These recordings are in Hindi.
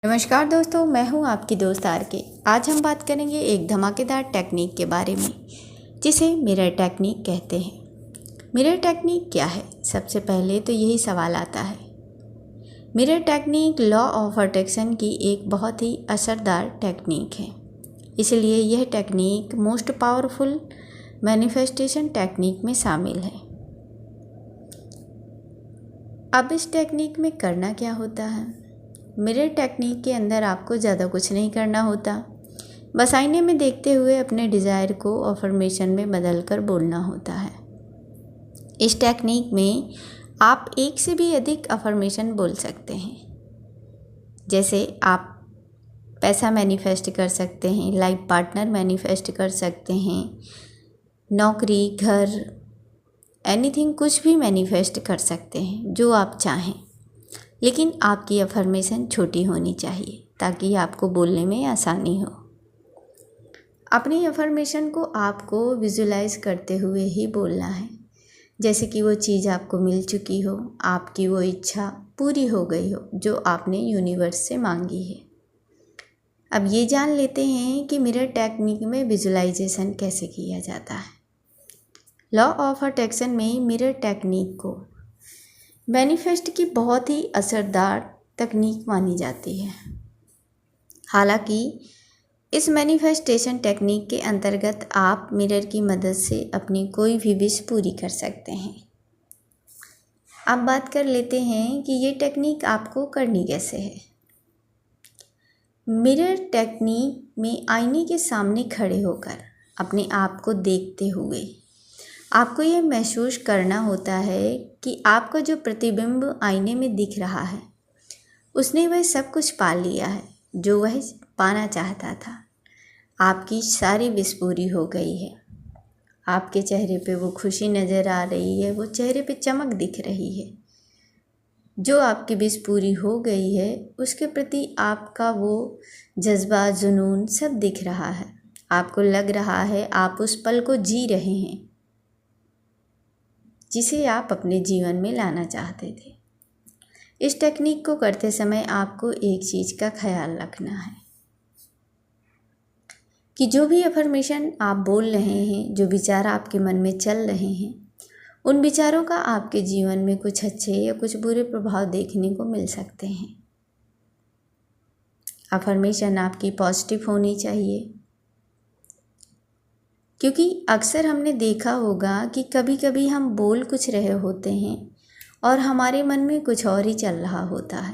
नमस्कार दोस्तों, मैं हूं आपकी दोस्त आर के। आज हम बात करेंगे एक धमाकेदार टेक्निक के बारे में जिसे मिरर टेक्निक कहते हैं। मिरर टेक्निक क्या है? सबसे पहले तो यही सवाल आता है। Mirror technique law of attraction की एक बहुत ही असरदार टेक्निक है, इसलिए यह technique most powerful manifestation technique में शामिल है। अब इस टेक्निक में करना क्या होता है? मिरर टेक्निक के अंदर आपको ज़्यादा कुछ नहीं करना होता, बस आईने में देखते हुए अपने डिज़ायर को अफर्मेशन में बदल कर बोलना होता है। इस टेक्निक में आप एक से भी अधिक अफर्मेशन बोल सकते हैं। जैसे आप पैसा मैनिफेस्ट कर सकते हैं, लाइफ पार्टनर मैनिफेस्ट कर सकते हैं, नौकरी, घर, एनीथिंग, कुछ भी मैनिफेस्ट कर सकते हैं जो आप चाहें। लेकिन आपकी अफर्मेशन छोटी होनी चाहिए ताकि आपको बोलने में आसानी हो। अपनी अफर्मेशन को आपको विजुलाइज करते हुए ही बोलना है, जैसे कि वो चीज़ आपको मिल चुकी हो, आपकी वो इच्छा पूरी हो गई हो जो आपने यूनिवर्स से मांगी है। अब ये जान लेते हैं कि मिरर टेक्निक में विजुलाइजेशन कैसे किया जाता है। लॉ ऑफ अट्रैक्शन में मिरर टेक्निक को मैनिफेस्ट की बहुत ही असरदार तकनीक मानी जाती है। हालांकि इस मैनिफेस्टेशन टेक्निक के अंतर्गत आप मिरर की मदद से अपनी कोई भी विश पूरी कर सकते हैं। अब बात कर लेते हैं कि ये टेक्निक आपको करनी कैसे है। मिरर टेक्निक में आईने के सामने खड़े होकर अपने आप को देखते हुए आपको ये महसूस करना होता है कि आपका जो प्रतिबिंब आईने में दिख रहा है उसने वह सब कुछ पा लिया है जो वह पाना चाहता था। आपकी सारी विश पूरी हो गई है। आपके चेहरे पे वो खुशी नज़र आ रही है, वो चेहरे पे चमक दिख रही है। जो आपकी विश पूरी हो गई है उसके प्रति आपका वो जज्बा, जुनून सब दिख रहा है। आपको लग रहा है आप उस पल को जी रहे हैं जिसे आप अपने जीवन में लाना चाहते थे। इस टेक्निक को करते समय आपको एक चीज़ का ख्याल रखना है कि जो भी अफर्मेशन आप बोल रहे हैं, जो विचार आपके मन में चल रहे हैं, उन विचारों का आपके जीवन में कुछ अच्छे या कुछ बुरे प्रभाव देखने को मिल सकते हैं। अफर्मेशन आपकी पॉजिटिव होनी चाहिए, क्योंकि अक्सर हमने देखा होगा कि कभी कभी हम बोल कुछ रहे होते हैं और हमारे मन में कुछ और ही चल रहा होता है।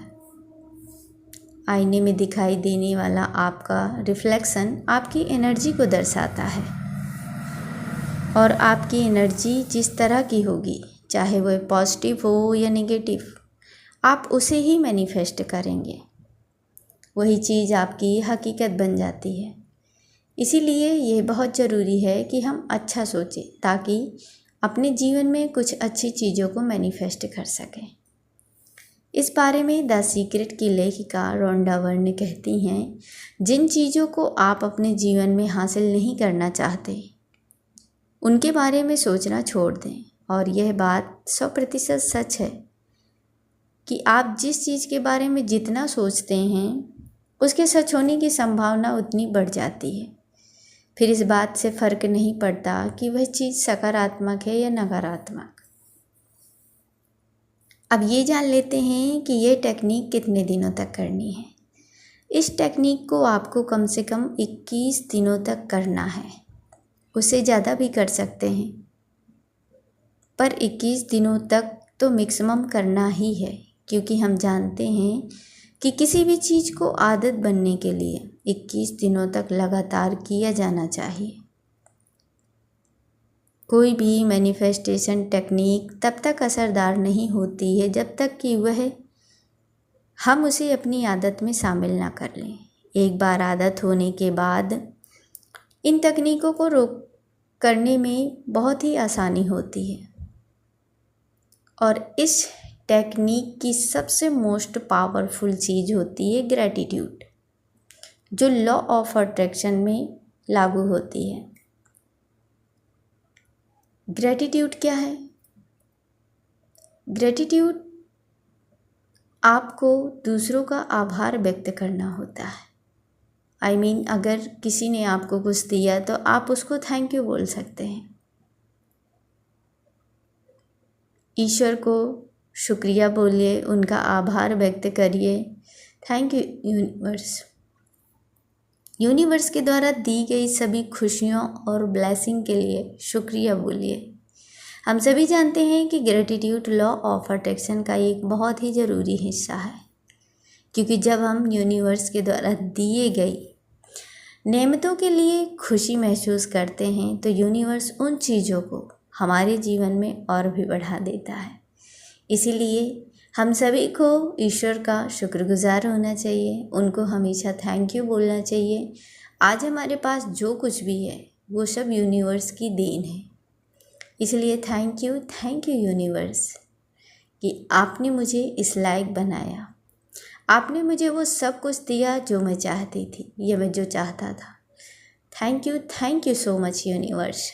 आईने में दिखाई देने वाला आपका रिफ्लेक्शन आपकी एनर्जी को दर्शाता है, और आपकी एनर्जी जिस तरह की होगी, चाहे वह पॉजिटिव हो या नेगेटिव, आप उसे ही मैनिफेस्ट करेंगे। वही चीज़ आपकी हकीकत बन जाती है। इसीलिए ये बहुत ज़रूरी है कि हम अच्छा सोचें ताकि अपने जीवन में कुछ अच्छी चीज़ों को मैनिफेस्ट कर सकें। इस बारे में द सीक्रेट की लेखिका रोंडा बर्न कहती हैं, जिन चीज़ों को आप अपने जीवन में हासिल नहीं करना चाहते उनके बारे में सोचना छोड़ दें। और यह बात 100% सच है कि आप जिस चीज़ के बारे में जितना सोचते हैं उसके सच होने की संभावना उतनी बढ़ जाती है। फिर इस बात से फ़र्क नहीं पड़ता कि वह चीज़ सकारात्मक है या नकारात्मक। अब ये जान लेते हैं कि ये टेक्निक कितने दिनों तक करनी है। इस टेक्निक को आपको कम से कम 21 दिनों तक करना है। उससे ज़्यादा भी कर सकते हैं, पर 21 दिनों तक तो मैक्सिमम करना ही है, क्योंकि हम जानते हैं कि किसी भी चीज़ को आदत बनने के लिए 21 दिनों तक लगातार किया जाना चाहिए। कोई भी मैनिफेस्टेशन टेक्निक तब तक असरदार नहीं होती है जब तक कि हम उसे अपनी आदत में शामिल ना कर लें। एक बार आदत होने के बाद इन तकनीकों को करने में बहुत ही आसानी होती है। और इस टेक्निक की सबसे मोस्ट पावरफुल चीज़ होती है ग्रैटिट्यूड, जो लॉ ऑफ अट्रैक्शन में लागू होती है। ग्रैटिट्यूड क्या है? ग्रैटिट्यूड आपको दूसरों का आभार व्यक्त करना होता है। अगर किसी ने आपको कुछ दिया तो आप उसको थैंक यू बोल सकते हैं। ईश्वर को शुक्रिया बोलिए, उनका आभार व्यक्त करिए। Thank you universe. यूनिवर्स के द्वारा दी गई सभी खुशियों और ब्लेसिंग के लिए शुक्रिया बोलिए। हम सभी जानते हैं कि ग्रेटिट्यूड लॉ ऑफ अट्रैक्शन का एक बहुत ही ज़रूरी हिस्सा है, क्योंकि जब हम यूनिवर्स के द्वारा दिए गई नेमतों के लिए खुशी महसूस करते हैं तो यूनिवर्स उन चीज़ों को हमारे जीवन में और भी बढ़ा देता है। इसीलिए हम सभी को ईश्वर का शुक्रगुजार होना चाहिए, उनको हमेशा थैंक यू बोलना चाहिए। आज हमारे पास जो कुछ भी है वो सब यूनिवर्स की देन है। इसलिए थैंक यू यूनिवर्स कि आपने मुझे इस लायक बनाया। आपने मुझे वो सब कुछ दिया जो मैं चाहती थी या मैं जो चाहता था। Thank you so much universe.